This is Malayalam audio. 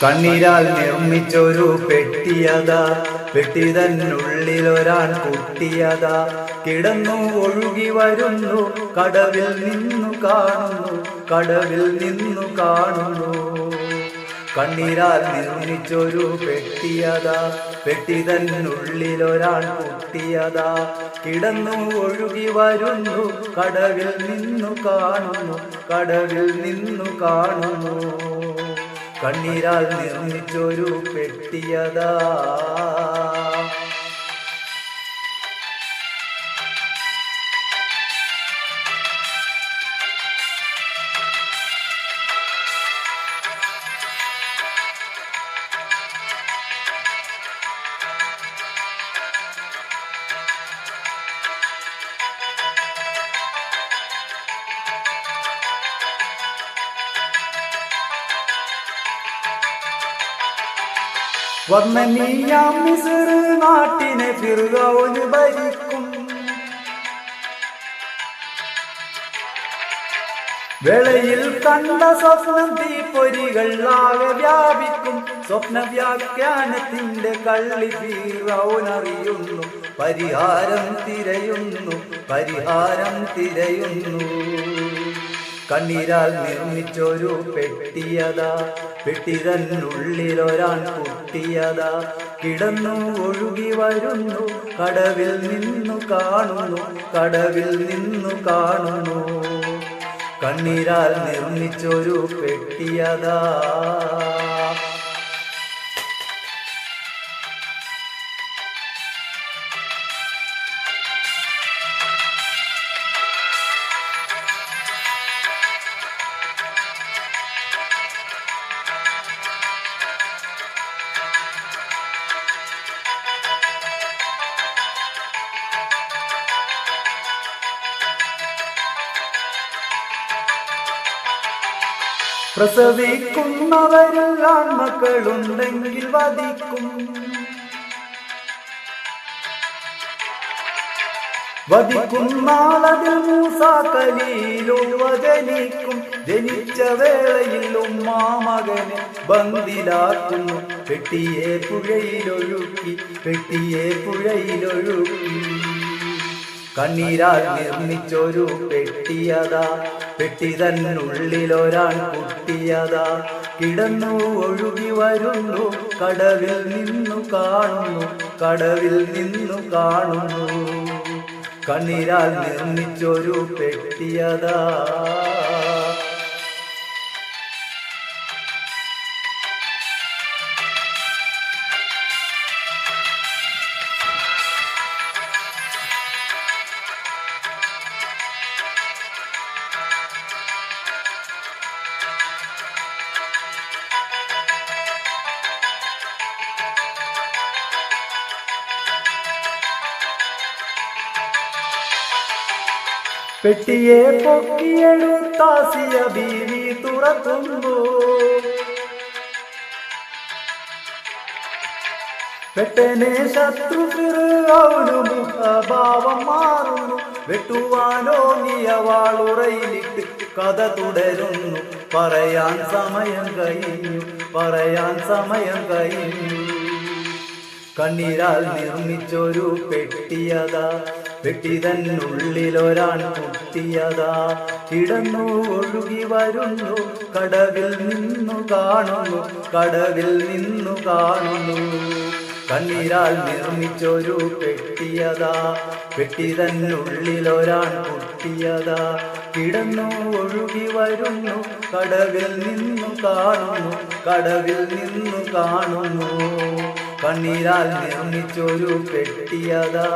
കണ്ണീരാൽ നിർമ്മിച്ചൊരു പെട്ടിയതാ, പെട്ടി തന്നുള്ളിലൊരാൺ കുട്ടിയതാ. കിടന്നു ഒഴുകി വരുന്നു, കടവിൽ നിന്നു കാണുന്നു, കടവിൽ നിന്നു കാണുന്നു. കണ്ണീരാൽ നിർമ്മിച്ചൊരു പെട്ടിയതാ, പെട്ടി തന്നുള്ളിലൊരാൺ കുട്ടിയതാ. കിടന്നു ഒഴുകി വരുന്നു, കടവിൽ നിന്നു കാണുന്നു, കടവിൽ നിന്നു കാണുന്നു. കണ്ണീരാൽ നിർമ്മിച്ചൊരു പെട്ടിയതാ. വർണ്ണനീയാം മിസ്ർ നാട്ടിനെ ഫിർഔന് ഭരിക്കും. വേളയിൽ കണ്ട സ്വപ്നം തീപ്പൊരികൾ ആകെ വ്യാപിക്കും. സ്വപ്ന വ്യാഖ്യാനത്തിന്റെ കള്ളി ഫിർഔനറിയുന്നു. പരിഹാരം തിരയുന്നു, പരിഹാരം തിരയുന്നു. കണ്ണീരാൽ നിർമ്മിച്ചൊരു പെട്ടിയതാ, പെട്ടി തന്നുള്ളിലൊരാൺ കുട്ടിയതാ. കിടന്നു ഒഴുകി വരുന്നു, കടവിൽ നിന്നു കാണുന്നു, കടവിൽ നിന്നു കാണുന്നു. കണ്ണീരാൽ നിർമ്മിച്ചൊരു പെട്ടിയതാ. പ്രസവിക്കുന്നവരിൽ ആൺമക്കളുണ്ടെങ്കിൽ വധിക്കും. വധിക്കുന്നാളതിൽ മൂസാ ഖലീലുവ ജനിക്കും. ജനിച്ച വേളയിൽ ഉമ്മാ മകനെ ബന്ദിലാക്കുന്നു. പെട്ടിയെ പുഴയിലൊഴുക്കി, പെട്ടിയെ പുഴയിലൊഴുക്കി. കണ്ണീരാൽ നിർമ്മിച്ചൊരു പെട്ടിയതാ, പെട്ടി തന്നുള്ളിലൊരാൺ കുട്ടിയതാ. കിടന്നു ഒഴുകി വരുന്നു, കടവിൽ നിന്നു കാണുന്നു, കടവിൽ നിന്നു കാണുന്നു. കണ്ണീരാൽ നിർമ്മിച്ചൊരു പെട്ടിയതാ. പെട്ടിയെ പൊക്കിയെടുത്താസിയ ബീവി തുറക്കുന്നു. പെട്ടനെ ശത്രു ഫിർഔന് മുഖഭാവം മാറുന്നു. വെട്ടുവാനോങ്ങിയ വാളുറയിലിട്ട് കഥ തുടരുന്നു. പറയാൻ സമയം കഴിഞ്ഞു, പറയാൻ സമയം കഴിഞ്ഞു. കണ്ണീരാൽ നിർമ്മിച്ചൊരു പെട്ടിയതാ, പെട്ടി തന്നുള്ളിലൊരാൺ കുട്ടിയതാ. കിടന്നു ഒഴുകി വരുന്നു, കടവിൽ നിന്നു കാണുന്നു, കടവിൽ നിന്നു കാണുന്നു. കണ്ണീരാൽ നിർമ്മിച്ചൊരു പെട്ടിയതാ, പെട്ടി തന്നുള്ളിലൊരാൺ കുട്ടിയതാ. കിടന്നു ഒഴുകി വരുന്നു, കടവിൽ നിന്നു കാണുന്നു, കടവിൽ നിന്നു കാണുന്നു. കണ്ണീരാൽ നിർമ്മിച്ചൊരു പെട്ടിയതാ.